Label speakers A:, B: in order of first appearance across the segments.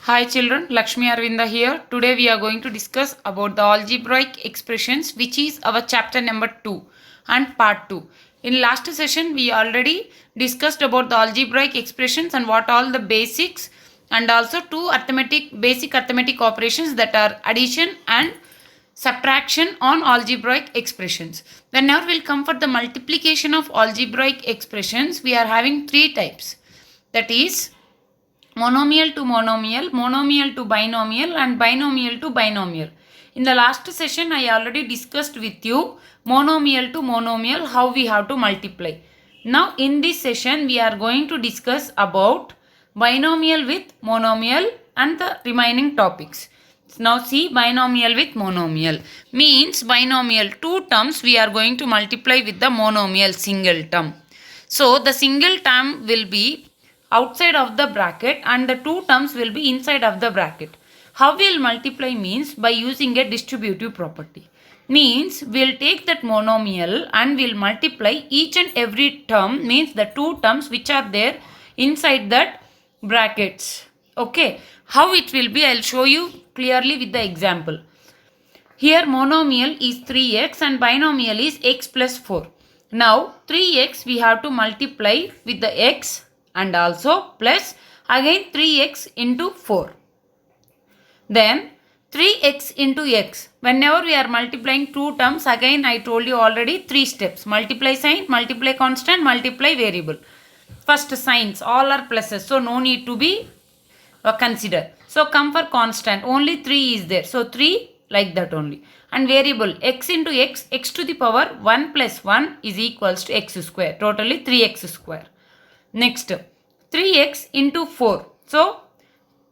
A: Hi children, Lakshmi Arvinda here. Today we are going to discuss about the algebraic expressions, which is our chapter number 2 and part 2. In last session we already discussed about the algebraic expressions and what all the basics, and also two basic arithmetic operations, that are addition and subtraction on algebraic expressions. Then now we'll come for the multiplication of algebraic expressions. We are having three types, that is monomial to monomial, monomial to binomial, and binomial to binomial. In the last session, I already discussed with you monomial to monomial, how we have to multiply. Now in this session, we are going to discuss about binomial with monomial and the remaining topics. Now see, binomial with monomial means binomial two terms we are going to multiply with the monomial single term. So the single term will be outside of the bracket and the two terms will be inside of the bracket. How we will multiply means by using a distributive property. Means we will take that monomial and we will multiply each and every term, means the two terms which are there inside that brackets. Okay, how it will be, I will show you clearly with the example. Here monomial is 3x and binomial is x plus 4. Now 3x we have to multiply with the x and also plus again 3x into 4. Then 3x into x. Whenever we are multiplying two terms, again I told you already three steps. Multiply sign, multiply constant, multiply variable. First signs all are pluses, so no need to be consider. So come for constant, only 3 is there. So 3 like that only. And variable x into x, x to the power 1 plus 1 is equals to x square. Totally 3x square. Next 3x into 4. So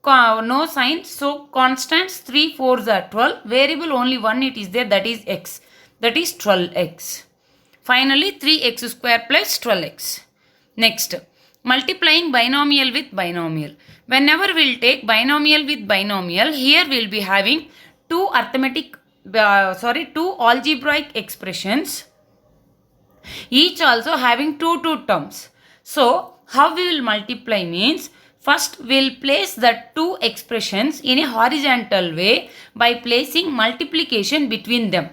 A: no sign. So constants 3 4s are 12. Variable only 1 it is there, that is x. That is 12x. Finally 3x square plus 12x. Next, multiplying binomial with binomial. Whenever we will take binomial with binomial, here we will be having two algebraic expressions, each also having two terms. So how we will multiply means, first we will place the two expressions in a horizontal way by placing multiplication between them.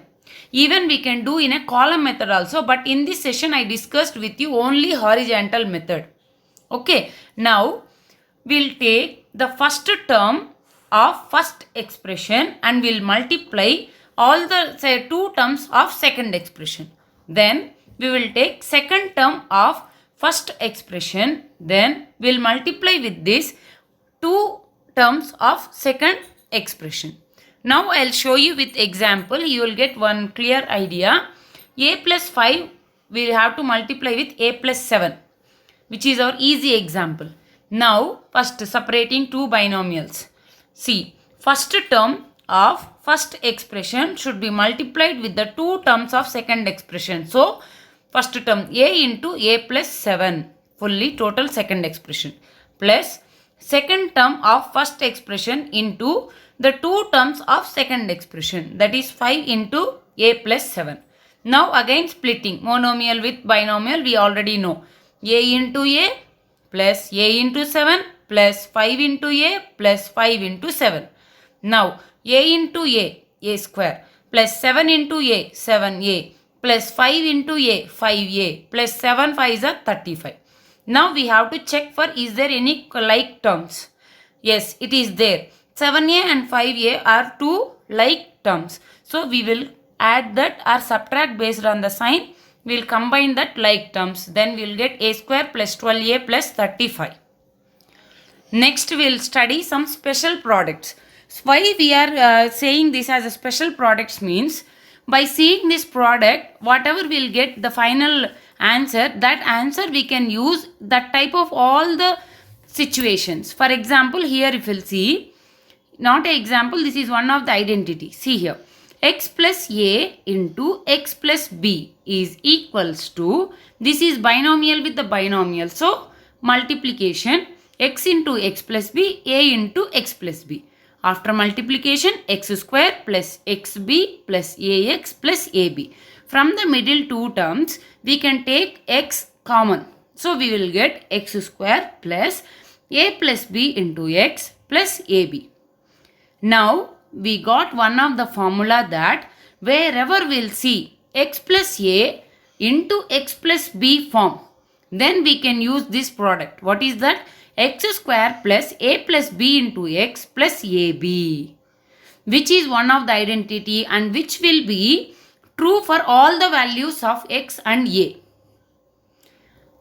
A: Even we can do in a column method also, but in this session I discussed with you only horizontal method. Okay, now we'll take the first term of first expression and we'll multiply all the two terms of second expression. Then we will take second term of first expression, then we'll multiply with this two terms of second expression. Now I'll show you with example, you will get one clear idea. A plus 5 we have to multiply with a plus 7, which is our easy example. Now first separating two binomials. See, first term of first expression should be multiplied with the two terms of second expression. So first term a into a plus 7, fully total second expression, plus second term of first expression into the two terms of second expression, that is 5 into a plus 7. Now again splitting monomial with binomial, we already know a into a plus a into 7 plus 5 into a plus 5 into 7. Now a into a square, plus 7 into a, 7a, plus 5 into a, 5a, plus 7 5s are 35. Now we have to check for is there any like terms. Yes, it is there. 7a and 5a are two like terms. So we will add that or subtract based on the sign. We will combine that like terms. Then we will get a square plus 12a plus 35. Next we will study some special products. Why we are saying this as a special products means, by seeing this product, whatever we will get the final answer, that answer we can use that type of all the situations. For example, here if you will see, not an example, this is one of the identity. See here, x plus a into x plus b is equals to, this is binomial with the binomial. So multiplication x into x plus b, a into x plus b. After multiplication, x square plus xb plus ax plus ab. From the middle two terms, we can take x common. So we will get x square plus a plus b into x plus AB. Now we got one of the formula that wherever we'll see x plus A into x plus B form, then we can use this product. What is that? X square plus A plus B into x plus AB, which is one of the identity and which will be true for all the values of x and A.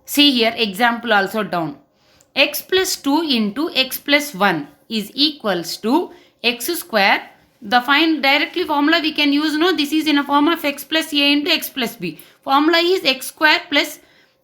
A: See here example also down. X plus 2 into x plus 1 is equals to x square. The find directly formula we can use. No, this is in a form of x plus A into x plus B. Formula is x square plus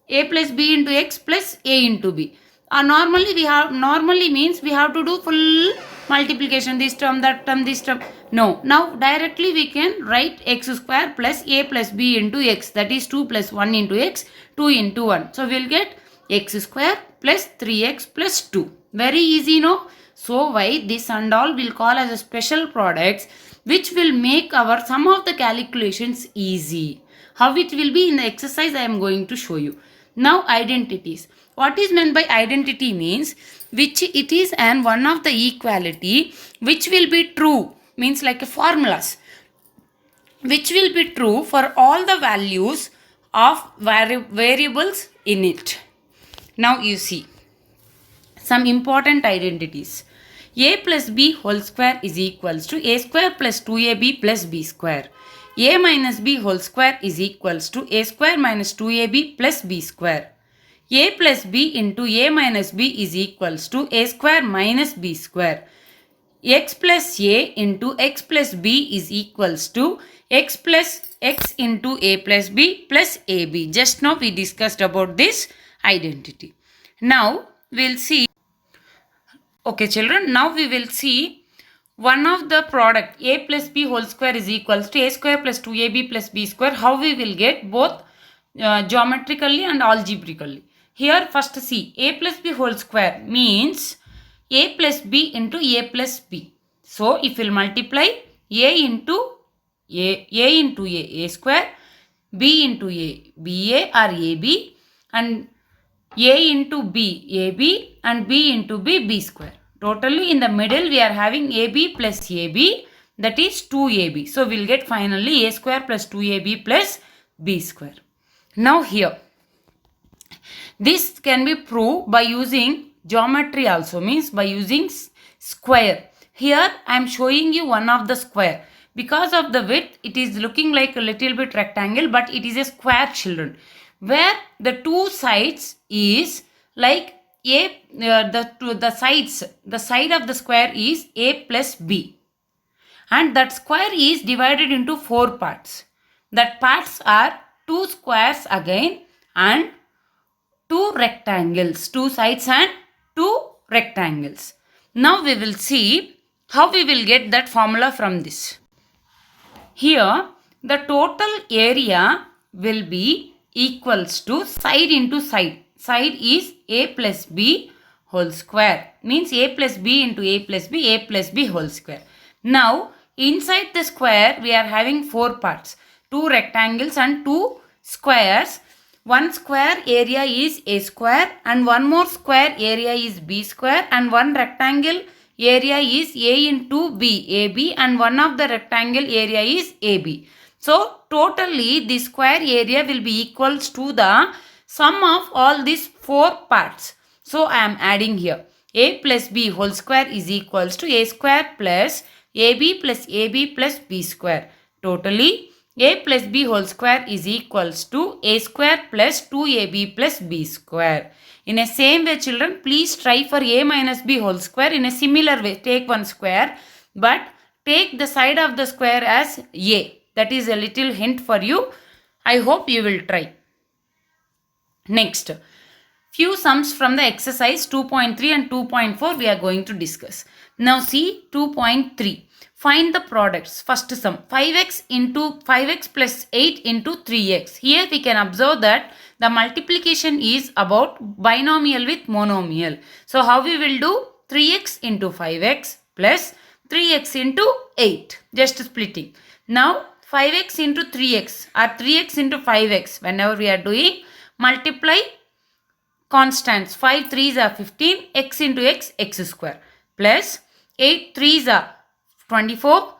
A: A plus B into x plus A into B. Normally means we have to do full multiplication, this term, that term, this term. No, now directly we can write x square plus A plus B into x, that is 2 plus 1 into x, 2 into 1. So we will get x square plus 3x plus 2. Very easy, no? So why this and all will call as a special products, which will make our some of the calculations easy. How it will be in the exercise I am going to show you. Now identities. What is meant by identity means which it is and one of the equality which will be true, means like a formulas, which will be true for all the values of variables in it. Now you see some important identities. A plus B whole square is equals to A square plus 2AB plus B square. A minus B whole square is equals to A square minus 2AB plus B square. A plus B into A minus B is equals to A square minus B square. X plus A into X plus B is equals to X plus X into A plus B plus AB. Just now we discussed about this identity. Now we'll see. Okay children, now we will see one of the product A plus B whole square is equals to A square plus 2AB plus B square. How we will get both geometrically and algebraically. Here first see A plus B whole square means A plus B into A plus B. So if we will multiply A into A square, B into A, BA or AB, and A into B, AB, and B into B, B square. Totally in the middle we are having AB plus AB, that is 2AB. So we will get finally A square plus 2AB plus B square. Now here, this can be proved by using geometry also, means by using square. Here I am showing you one of the square. Because of the width, it is looking like a little bit rectangle, but it is a square children, where the two sides is like the side of the square is A plus B, and that square is divided into 4 parts. That parts are 2 squares again and 2 rectangles, 2 sides and 2 rectangles. Now we will see how we will get that formula from this. Here the total area will be equals to side into side. Side is A plus B whole square, means A plus B into A plus B whole square. Now inside the square we are having 4 parts, 2 rectangles and 2 squares. One square area is A square and one more square area is B square, and one rectangle area is A into B, AB, and one of the rectangle area is AB. So totally the square area will be equals to the sum of all these 4 parts. So I am adding here A plus B whole square is equals to A square plus AB plus B square. Totally A plus B whole square is equals to A square plus 2AB plus B square. In a same way children, please try for A minus B whole square in a similar way. Take one square, but take the side of the square as A. That is a little hint for you. I hope you will try. Next, few sums from the exercise 2.3 and 2.4 we are going to discuss. Now see 2.3. Find the products. First sum 5x plus 8 into 3x. Here we can observe that the multiplication is about binomial with monomial. So how we will do? 3x into 5x plus 3x into 8. Just splitting. Now 5x into 3x or 3x into 5x. Whenever we are doing, multiply constants. 5 3s are 15. X into x, x square. plus 8 3s are 24.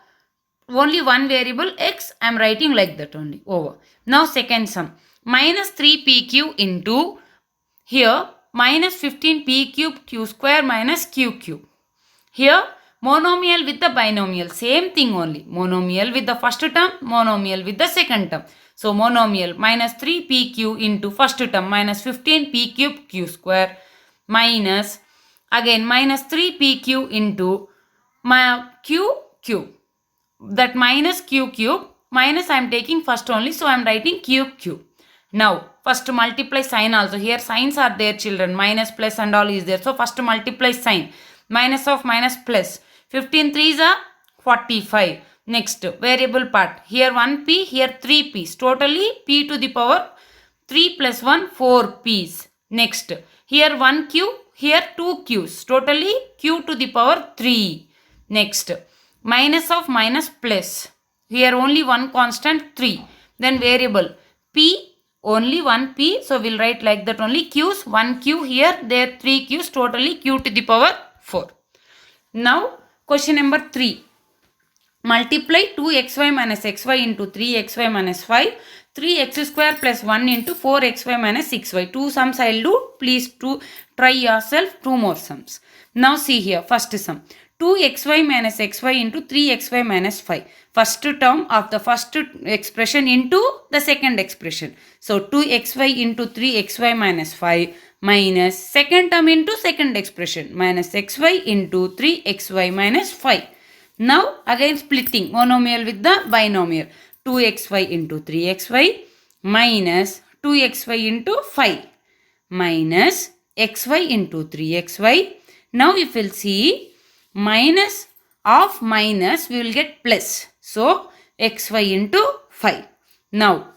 A: Only one variable x, I am writing like that only, over. Now second sum, minus 3pq into, here minus 15p cube q square minus q cube. Here monomial with the binomial, same thing only. Monomial with the first term, monomial with the second term. So monomial minus 3pq into first term minus 15p cube q square minus again minus 3pq into q cube. That minus q cube, minus I am taking first only, so I am writing cube cube. Now first multiply sign also, here signs are there children, minus plus and all is there, so first multiply sign, minus of minus plus, 15 3s are 45. Next variable part, here 1p, here 3 p's, totally p to the power 3 plus 1 4 p's. Next here 1 q, here 2 q's, totally q to the power 3. Next minus of minus plus, here only one constant 3, then variable p, only one p, so we'll write like that only, q's 1 q, here there 3 q's, totally q to the power 4. Now question number 3, multiply 2xy minus xy into 3xy minus 5, 3x square plus 1 into 4xy minus 6y. 2 sums I'll do, please try yourself 2 more sums. Now see here, first sum, 2xy minus xy into 3xy minus 5. First term of the first expression into the second expression. So 2xy into 3xy minus 5 minus second term into second expression minus xy into 3xy minus 5. Now again splitting monomial with the binomial. 2xy into 3xy minus 2xy into 5 minus xy into 3xy. Now if we'll see, minus of minus we will get plus. So xy into 5. Now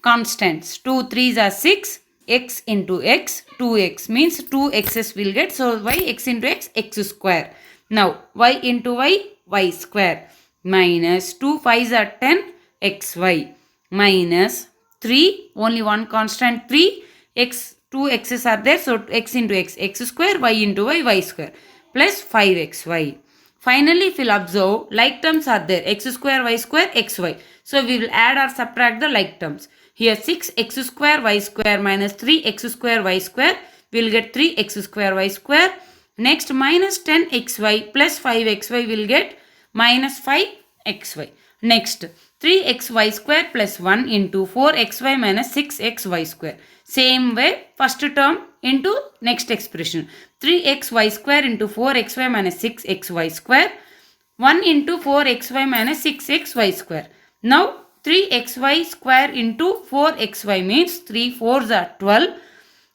A: constants, 2 3s are 6, x into x, 2x means 2 x's will get, so y x into x, x square. Now y into y, y square minus 2 5s are 10, xy minus 3, only one constant 3, x 2 x's are there, so x into x, x square, y into y, y square plus 5xy. Finally, if you will observe, like terms are there, x square, y square, xy. So we will add or subtract the like terms. Here 6x square, y square minus 3x square, y square, we will get 3x square, y square. Next minus 10xy plus 5xy will get minus 5xy. Next 3xy square plus 1 into 4xy minus 6xy square. Same way, first term into next expression. 3xy square into 4xy minus 6xy square. 1 into 4xy minus 6xy square. Now 3xy square into 4xy means 3 4s are 12.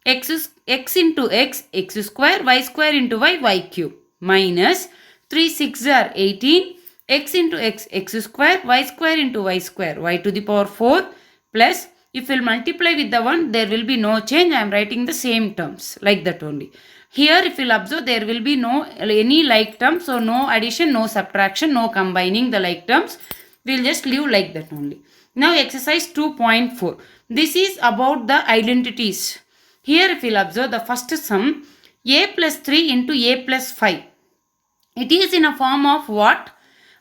A: X into x, x square, y square into y, y cube. Minus 3 6s are 18. X into x, x square, y square into y square, y to the power 4 plus, if we will multiply with the 1, there will be no change. I am writing the same terms like that only. Here if you will observe, there will be no any like terms, so no addition, no subtraction, no combining the like terms. We will just leave like that only. Now exercise 2.4. This is about the identities. Here if you will observe the first sum, a plus 3 into a plus 5. It is in a form of what?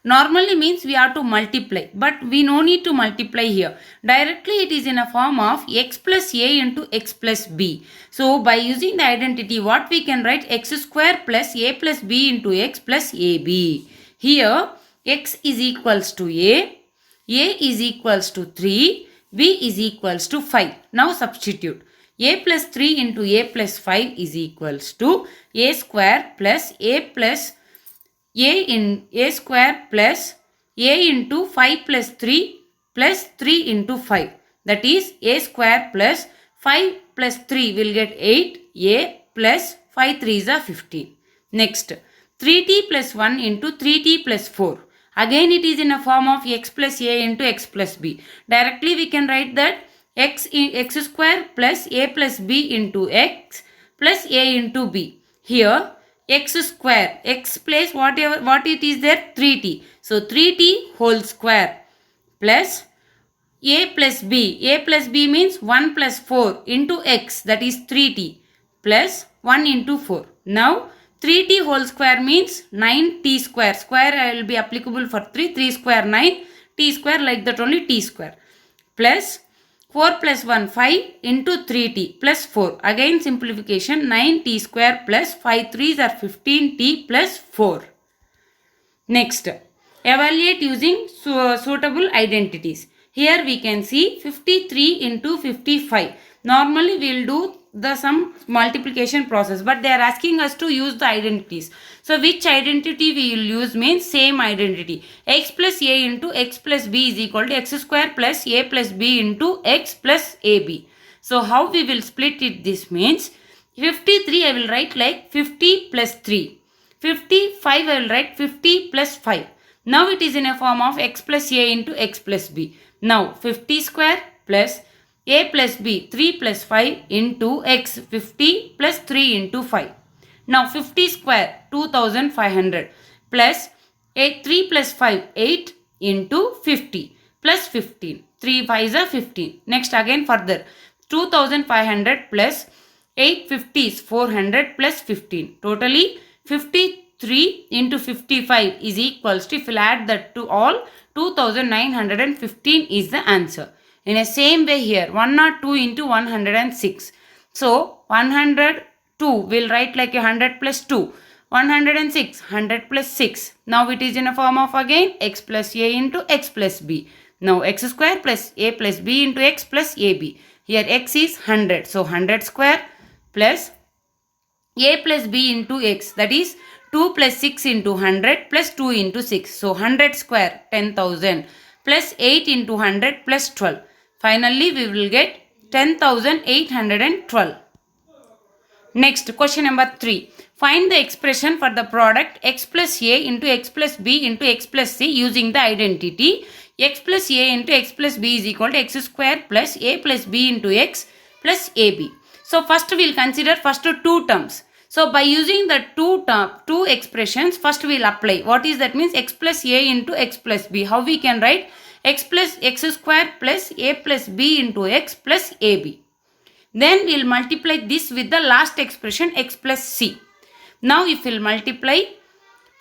A: Normally means we have to multiply, but we no need to multiply here. Directly it is in a form of x plus a into x plus b. So by using the identity, what we can write, x square plus a plus b into x plus ab. Here x is equals to a is equals to 3, b is equals to 5. Now substitute. A plus 3 into a plus 5 is equals to a square plus a plus a in a square plus a into 5 plus 3 into 5. That is a square plus 5 plus 3 will get 8, a plus 5 3s are 15. Next 3t plus 1 into 3t plus 4. Again it is in a form of x plus a into x plus b. Directly we can write that x square plus a plus b into x plus a into b. Here x square, x place what it is there, 3t. So 3t whole square plus a plus b. A plus b means 1 plus 4 into x, that is 3t plus 1 into 4. Now 3t whole square means 9t square. Square will be applicable for 3. 3 square 9. T square like that only t square. Plus 4 plus 1 5 into 3t plus 4. Again simplification 9t square plus 5 3s are 15t plus 4. Next, evaluate using suitable identities. Here we can see 53 into 55. Normally we will do the some multiplication process, but they are asking us to use the identities. So which identity we will use means same identity. X plus a into x plus b is equal to x square plus a plus b into x plus ab. So how we will split it? This means 53 I will write like 50 plus 3. 55 I will write 50 plus 5. Now it is in a form of x plus a into x plus b. Now 50 square plus a plus b 3 plus 5 into x 50 plus 3 into 5. Now 50 square 2500 plus 3 plus 5 8 into 50 plus 15. 3 5s are 15. Next again further 2500 plus 850 is 400 plus 15. Totally 53 into 55 is equals to, if you add that to all, 2915 is the answer. In the same way here 102 into 106. So 102 will write like 100 plus 2. 106 100 plus 6. Now it is in a form of again x plus a into x plus b. Now x square plus a plus b into x plus ab. Here x is 100. So 100 square plus a plus b into x, that is 2 plus 6 into 100 plus 2 into 6. So 100 square 10,000 plus 8 into 100 plus 12. Finally we will get 10,812. Next, question number 3. Find the expression for the product x plus a into x plus b into x plus c using the identity x plus a into x plus b is equal to x square plus a plus b into x plus ab. So first we will consider first two terms. So by using the two expressions, first we will apply. What is that means? X plus a into x plus b. How we can write? X plus x square plus a plus b into x plus ab. Then we will multiply this with the last expression x plus c. Now if we will multiply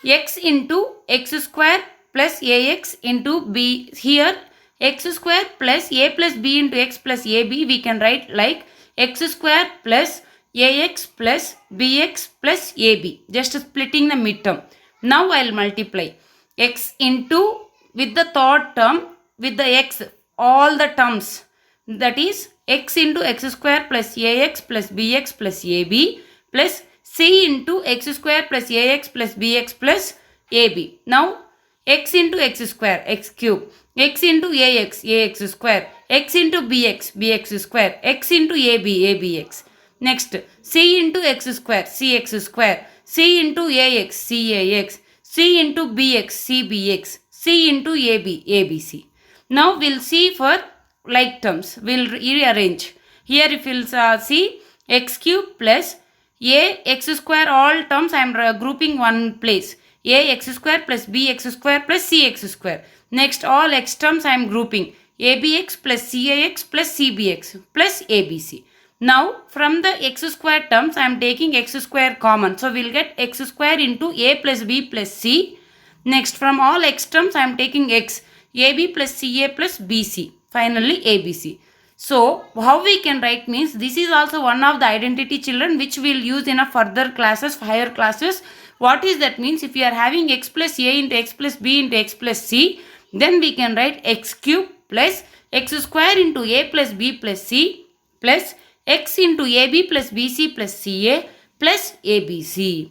A: x into x square plus ax into b, here x square plus a plus b into x plus ab, we can write like x square plus ax plus bx plus ab, just splitting the midterm. Now I will multiply x into, with the third term, with the x, all the terms, that is x into x square plus ax plus bx plus ab plus c into x square plus ax plus bx plus ab. Now x into x square, x cube, x into ax, ax square, x into bx, bx square, x into ab, abx. Next, c into x square, cx square, c into ax, cax, c into bx, cbx, c into ab, abc. Now we will see for like terms. We will rearrange. Here if you will see x cube plus a x square, all terms I am grouping one place. A x square plus b x square plus c x square. Next all x terms I am grouping. abx plus cax plus cbx plus abc. Now from the x square terms I am taking x square common. So we will get x square into a plus b plus c. Next from all x terms I am taking x. ab plus ca plus bc. Finally abc. So how we can write means, this is also one of the identity children which we will use in a further classes, higher classes. What is that means? If you are having x plus a into x plus b into x plus c, then we can write x cube plus x square into a plus b plus c plus x into ab plus bc plus ca plus abc.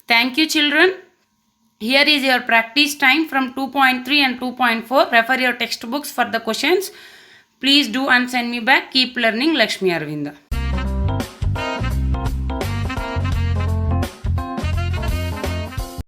A: Thank you children. Here is your practice time from 2.3 and 2.4. Refer your textbooks for the questions. Please do and send me back. Keep learning. Lakshmi Aravinda.